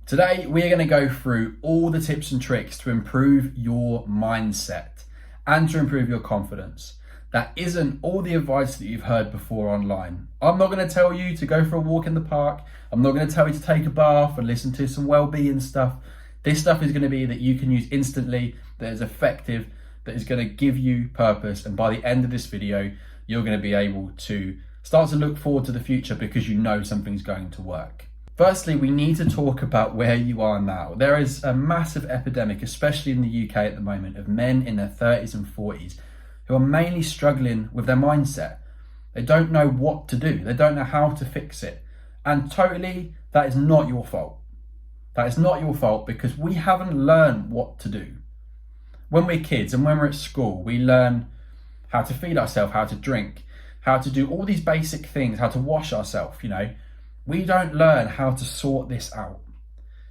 Today, we're going to go through all the tips and tricks to improve your mindset and to improve your confidence. That isn't all the advice that you've heard before online. I'm not going to tell you to go for a walk in the park. I'm not going to tell you to take a bath and listen to some well-being stuff. This stuff is going to be that you can use instantly, that is effective, that is going to give you purpose. And by the end of this video, you're going to be able to start to look forward to the future because you know something's going to work. Firstly, we need to talk about where you are now. There is a massive epidemic, especially in the UK at the moment, of men in their 30s and 40s who are mainly struggling with their mindset. They don't know what to do. They don't know how to fix it. And totally, that is not your fault. That is not your fault because we haven't learned what to do. When we're kids and when we're at school, we learn how to feed ourselves, how to drink, how to do all these basic things, how to wash ourselves, We don't learn how to sort this out.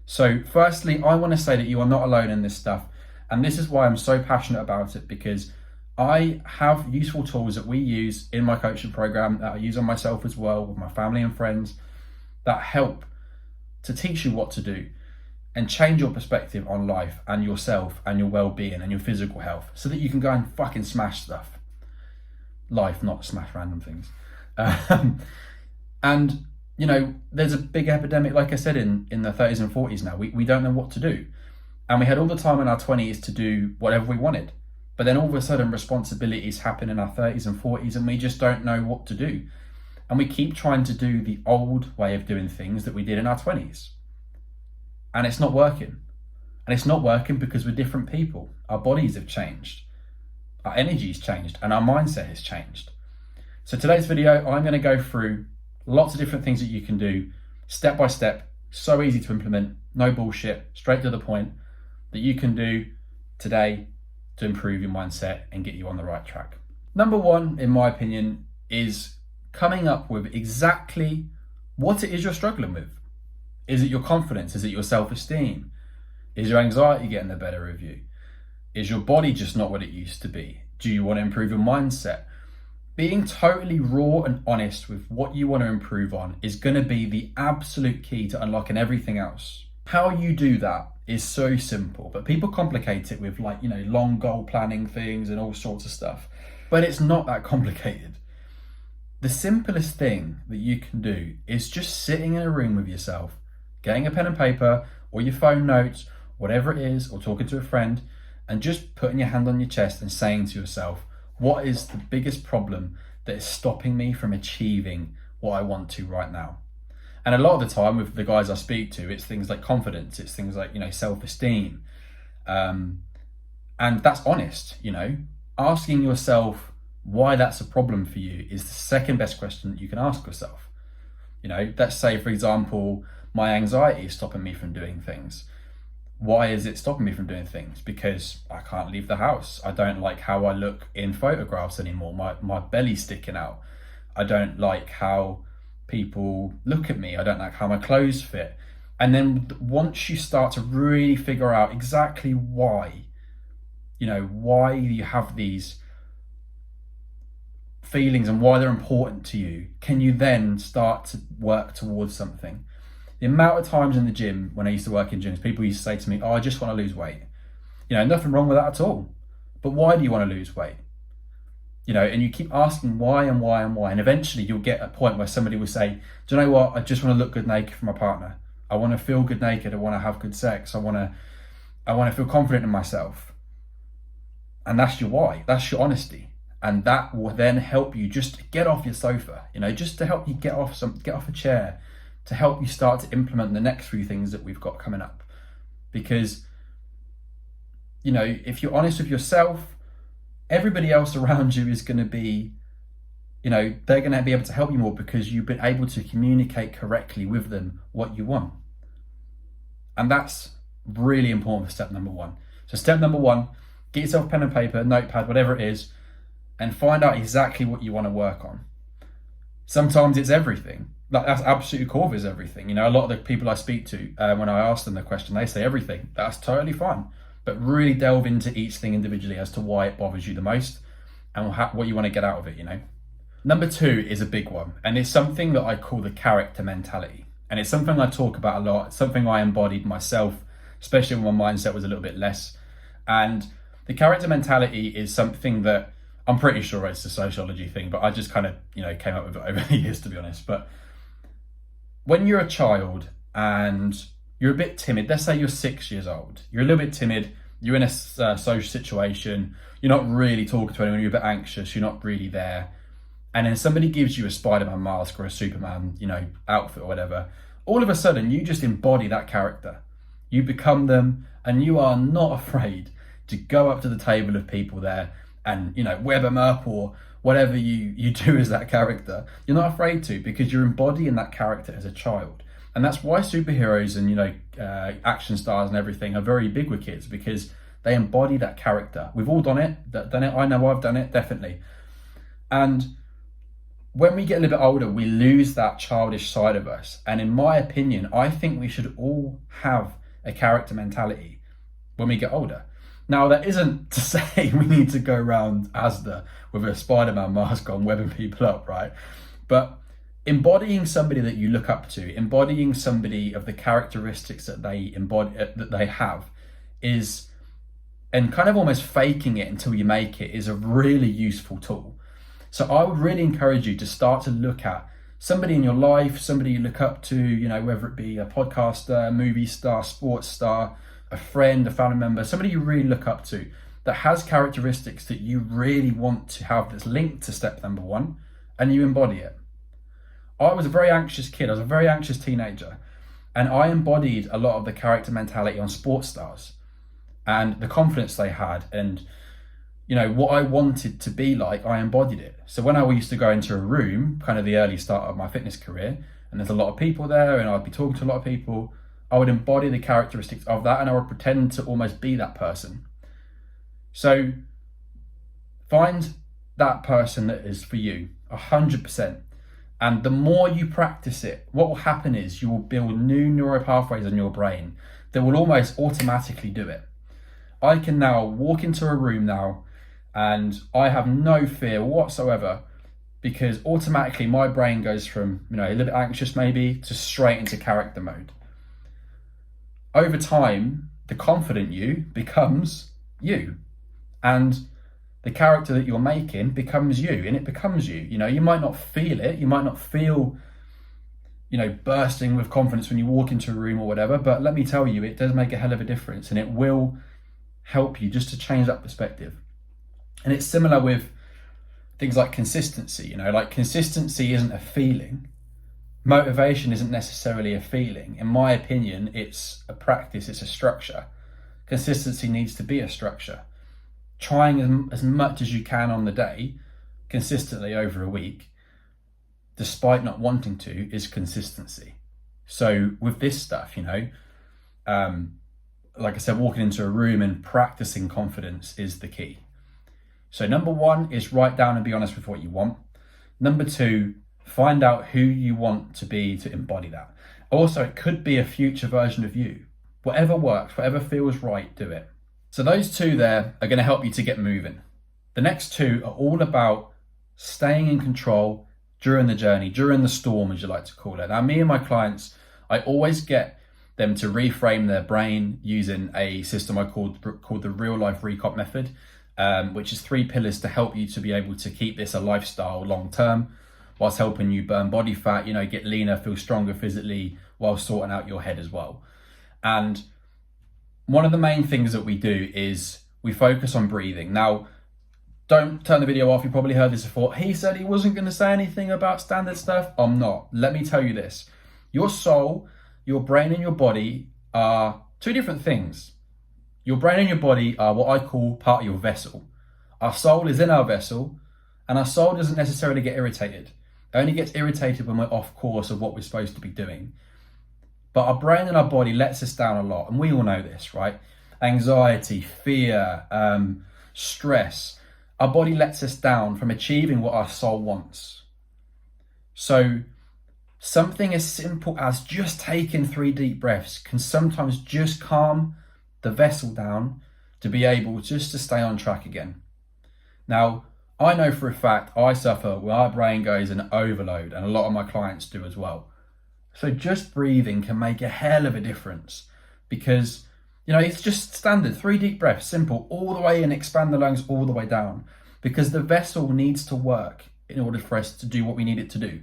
So firstly, I want to say that you are not alone in this stuff. And this is why I'm so passionate about it, because I have useful tools that we use in my coaching program that I use on myself as well with my family and friends that help to teach you what to do and change your perspective on life and yourself and your well-being and your physical health so that you can go and fucking smash stuff. Life, not smash random things. And there's a big epidemic, like I said, in the 30s and 40s now. We don't know what to do. And we had all the time in our 20s to do whatever we wanted. But then all of a sudden responsibilities happen in our 30s and 40s and we just don't know what to do. And we keep trying to do the old way of doing things that we did in our 20s. And it's not working. And it's not working because we're different people. Our bodies have changed. Our energy's changed and our mindset has changed. So today's video, I'm going to go through lots of different things that you can do step by step, so easy to implement, no bullshit, straight to the point, that you can do today to improve your mindset and get you on the right track. Number one, in my opinion, is coming up with exactly what it is you're struggling with. Is it your confidence? Is it your self-esteem? Is your anxiety getting the better of you? Is your body just not what it used to be? Do you want to improve your mindset? Being totally raw and honest with what you want to improve on is going to be the absolute key to unlocking everything else. How you do that is so simple, but people complicate it with long goal planning things and all sorts of stuff. But it's not that complicated. The simplest thing that you can do is just sitting in a room with yourself, getting a pen and paper or your phone notes, whatever it is, or talking to a friend, and just putting your hand on your chest and saying to yourself, what is the biggest problem that is stopping me from achieving what I want to right now? And a lot of the time with the guys I speak to, it's things like confidence, it's things like, self-esteem. And that's honest, Asking yourself why that's a problem for you is the second best question that you can ask yourself. Let's say, for example, my anxiety is stopping me from doing things. Why is it stopping me from doing things? Because I can't leave the house. I don't like how I look in photographs anymore. My belly's sticking out. I don't like how people look at me. I don't like how my clothes fit. And then once you start to really figure out exactly why you have these feelings and why they're important to you, can you then start to work towards something? The amount of times in the gym, when I used to work in gyms, people used to say to me, I just want to lose weight. Nothing wrong with that at all. But why do you want to lose weight? And you keep asking why and why and why. And eventually you'll get a point where somebody will say, do you know what? I just want to look good naked for my partner. I want to feel good naked. I want to have good sex. I want to feel confident in myself. And that's your why. That's your honesty. And that will then help you just get off your sofa, just to help you get off a chair, to help you start to implement the next few things that we've got coming up. Because, if you're honest with yourself, everybody else around you is going to be, they're going to be able to help you more because you've been able to communicate correctly with them what you want. And that's really important for step number one. So step number one, get yourself a pen and paper, notepad, whatever it is, and find out exactly what you want to work on. Sometimes it's everything. That's absolutely core is everything. A lot of the people I speak to, when I ask them the question, they say everything. That's totally fine. But really delve into each thing individually as to why it bothers you the most and what you want to get out of it, Number two is a big one. And it's something that I call the character mentality. And it's something I talk about a lot. It's something I embodied myself, especially when my mindset was a little bit less. And the character mentality is something that I'm pretty sure it's a sociology thing, but I just kind of, came up with it over the years, to be honest. But when you're a child and you're a bit timid, let's say you're 6 years old, you're a little bit timid, you're in a social situation, you're not really talking to anyone, you're a bit anxious, you're not really there. And then somebody gives you a Spider-Man mask or a Superman, outfit or whatever. All of a sudden, you just embody that character. You become them, and you are not afraid to go up to the table of people there and, web them up or whatever you do as that character. You're not afraid to, because you're embodying that character as a child. And that's why superheroes and, action stars and everything are very big with kids, because they embody that character. We've all done it. I know I've done it, definitely. And when we get a little bit older, we lose that childish side of us. And in my opinion, I think we should all have a character mentality when we get older. Now, that isn't to say we need to go around with a Spider-Man mask on, webbing people up, right? But embodying somebody that you look up to, embodying somebody of the characteristics that they embody, that they have, and kind of almost faking it until you make it, is a really useful tool. So I would really encourage you to start to look at somebody in your life, somebody you look up to, whether it be a podcaster, movie star, sports star, a friend, a family member, somebody you really look up to that has characteristics that you really want to have that's linked to step number one, and you embody it. I was a very anxious kid. I was a very anxious teenager, and I embodied a lot of the character mentality on sports stars and the confidence they had, and what I wanted to be like, I embodied it. So when I used to go into a room, kind of the early start of my fitness career, and there's a lot of people there and I'd be talking to a lot of people, I would embody the characteristics of that, and I would pretend to almost be that person. So find that person that is for you, 100%. And the more you practice it, what will happen is you will build new neural pathways in your brain that will almost automatically do it. I can now walk into a room now and I have no fear whatsoever, because automatically my brain goes from, a little bit anxious maybe to straight into character mode. Over time, the confident you becomes you, and the character that you're making becomes you, and it becomes you. You might not feel it, you might not feel, bursting with confidence when you walk into a room or whatever, but let me tell you, it does make a hell of a difference, and it will help you just to change that perspective. And it's similar with things like consistency. Like consistency isn't a feeling. Motivation isn't necessarily a feeling. In my opinion, it's a practice, it's a structure. Consistency needs to be a structure. Trying as much as you can on the day, consistently over a week, despite not wanting to, is consistency. So with this stuff, like I said, walking into a room and practicing confidence is the key. So number one is write down and be honest with what you want. Number two, find out who you want to be to embody that. Also, it could be a future version of you. Whatever works, whatever feels right, do it. So those two there are going to help you to get moving. The next two are all about staying in control during the journey, during the storm, as you like to call it. Now, me and my clients, I always get them to reframe their brain using a system I called the real life recop method, which is 3 pillars to help you to be able to keep this a lifestyle long term, whilst helping you burn body fat, get leaner, feel stronger physically, while sorting out your head as well. And one of the main things that we do is we focus on breathing. Now, don't turn the video off. You probably heard this before. He said he wasn't going to say anything about standard stuff. I'm not. Let me tell you this. Your soul, your brain and your body are 2 different things. Your brain and your body are what I call part of your vessel. Our soul is in our vessel, and our soul doesn't necessarily get irritated. It only gets irritated when we're off course of what we're supposed to be doing. But our brain and our body lets us down a lot, and we all know this, right? Anxiety, fear, stress. Our body lets us down from achieving what our soul wants. So something as simple as just taking 3 deep breaths can sometimes just calm the vessel down to be able just to stay on track again. Now, I know for a fact I suffer when our brain goes in overload, and a lot of my clients do as well. So just breathing can make a hell of a difference, because it's just standard 3 deep breaths, simple, all the way in, expand the lungs all the way down, because the vessel needs to work in order for us to do what we need it to do.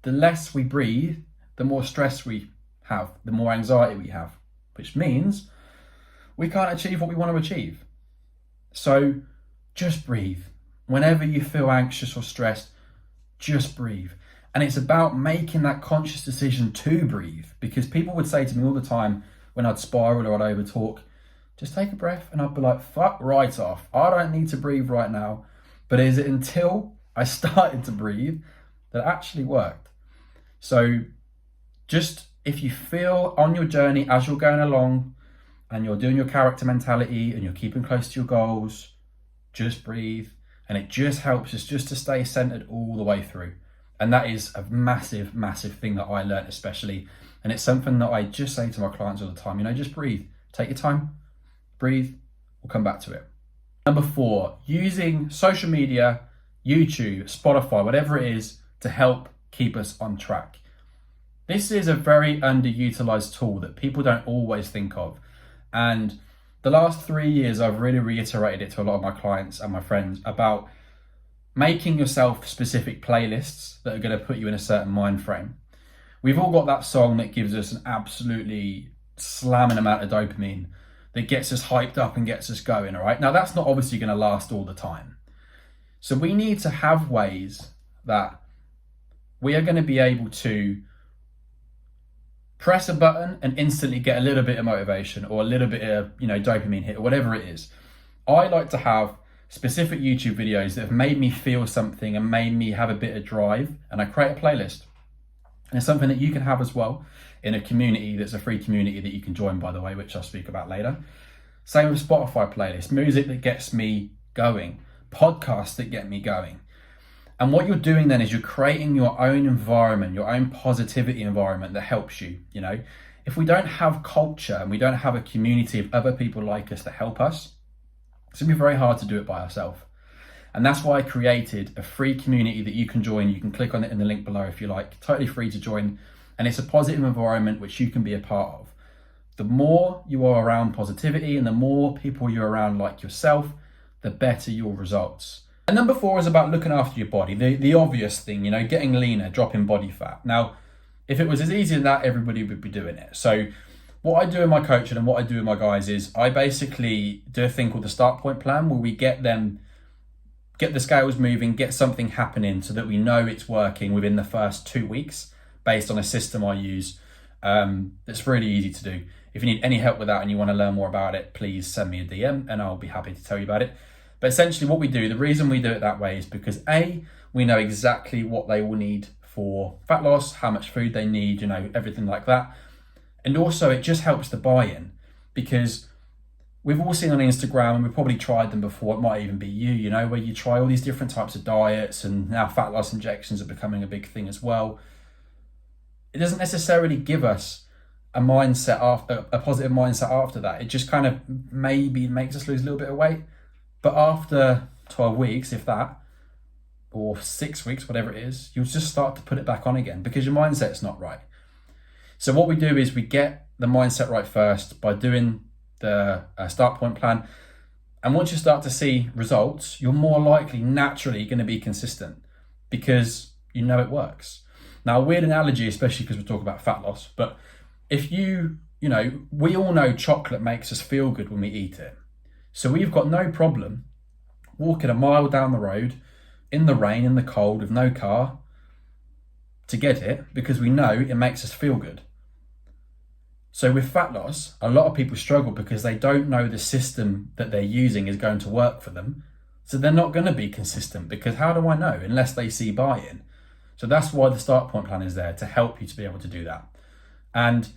The less we breathe, the more stress we have, the more anxiety we have, which means we can't achieve what we want to achieve. So just breathe. Whenever you feel anxious or stressed, just breathe. And it's about making that conscious decision to breathe, because people would say to me all the time when I'd spiral or I'd overtalk, just take a breath, and I'd be like, fuck right off. I don't need to breathe right now. But is it until I started to breathe that it actually worked? So just, if you feel on your journey as you're going along and you're doing your character mentality and you're keeping close to your goals, just breathe. And it just helps us just to stay centered all the way through. And that is a massive, massive thing that I learned especially. And it's something that I just say to my clients all the time, just breathe, take your time, breathe, we'll come back to it. Number 4, using social media, YouTube, Spotify, whatever it is, to help keep us on track. This is a very underutilized tool that people don't always think of. And the last 3 years, I've really reiterated it to a lot of my clients and my friends about making yourself specific playlists that are going to put you in a certain mind frame. We've all got that song that gives us an absolutely slamming amount of dopamine that gets us hyped up and gets us going, all right? Now, that's not obviously going to last all the time. So we need to have ways that we are going to be able to press a button and instantly get a little bit of motivation or a little bit of, dopamine hit or whatever it is. I like to have specific YouTube videos that have made me feel something and made me have a bit of drive, and I create a playlist. And it's something that you can have as well in a community that's a free community that you can join, by the way, which I'll speak about later. Same with Spotify playlist, music that gets me going, podcasts that get me going. And what you're doing then is you're creating your own environment, your own positivity environment that helps you. If we don't have culture and we don't have a community of other people like us that help us, it's gonna be very hard to do it by ourselves. And that's why I created a free community that you can join. You can click on it in the link below if you like, totally free to join. And it's a positive environment which you can be a part of. The more you are around positivity and the more people you're around like yourself, the better your results. And number 4 is about looking after your body. The obvious thing, getting leaner, dropping body fat. Now, if it was as easy as that, everybody would be doing it. So what I do in my coaching and what I do with my guys is I basically do a thing called the start point plan, where we get the scales moving, get something happening so that we know it's working within the first 2 weeks based on a system I use that's really easy to do. If you need any help with that and you want to learn more about it, please send me a DM and I'll be happy to tell you about it. But essentially what we do, the reason we do it that way is because A, we know exactly what they will need for fat loss, how much food they need, everything like that. And also it just helps the buy-in, because we've all seen on Instagram, and we've probably tried them before, it might even be you, where you try all these different types of diets, and now fat loss injections are becoming a big thing as well. It doesn't necessarily give us a positive mindset after that. It just kind of maybe makes us lose a little bit of weight. But after 12 weeks, if that, or 6 weeks, whatever it is, you'll just start to put it back on again because your mindset's not right. So what we do is we get the mindset right first by doing the start point plan. And once you start to see results, you're more likely naturally going to be consistent because you know it works. Now, a weird analogy, especially because we're talking about fat loss, but if we all know chocolate makes us feel good when we eat it. So we've got no problem walking a mile down the road in the rain, in the cold, with no car to get it because we know it makes us feel good. So with fat loss, a lot of people struggle because they don't know the system that they're using is going to work for them. So they're not going to be consistent because how do I know unless they see buy-in? So that's why the start point plan is there, to help you to be able to do that. And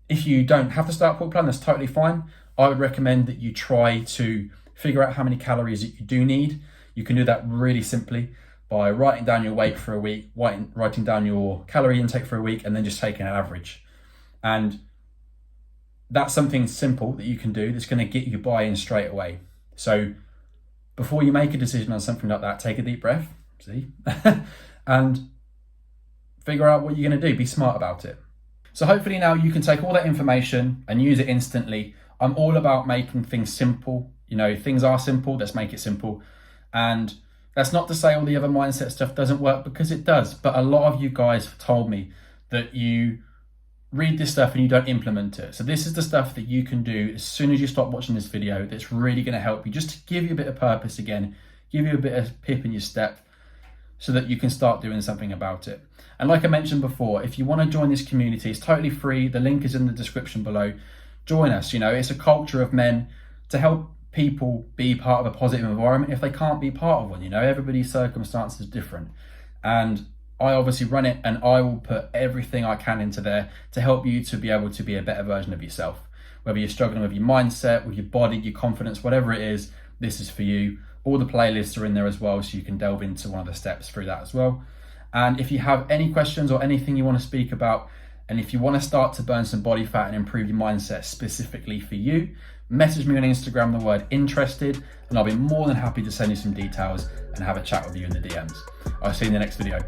if you don't have the start point plan, that's totally fine. I would recommend that you try to figure out how many calories that you do need. You can do that really simply by writing down your weight for a week, writing down your calorie intake for a week, and then just taking an average. And that's something simple that you can do that's going to get you buy-in straight away. So before you make a decision on something like that, take a deep breath, and figure out what you're going to do. Be smart about it. So hopefully now you can take all that information and use it instantly. I'm all about making things simple. You know, things are simple, let's make it simple. And that's not to say all the other mindset stuff doesn't work, because it does. But a lot of you guys have told me that you read this stuff and you don't implement it. So this is the stuff that you can do as soon as you stop watching this video that's really going to help you, just to give you a bit of purpose again, give you a bit of pip in your step, so that you can start doing something about it. And like I mentioned before, if you want to join this community, it's totally free. The link is in the description below. Join us. You know, it's a culture of men to help people be part of a positive environment if they can't be part of one. You know, everybody's circumstances is different. And I obviously run it, and I will put everything I can into there to help you to be able to be a better version of yourself. Whether you're struggling with your mindset, with your body, your confidence, whatever it is, this is for you. All the playlists are in there as well, so you can delve into one of the steps through that as well. And if you have any questions or anything you want to speak about, and if you want to start to burn some body fat and improve your mindset specifically for you, message me on Instagram, the word interested, and I'll be more than happy to send you some details and have a chat with you in the DMs. I'll see you in the next video.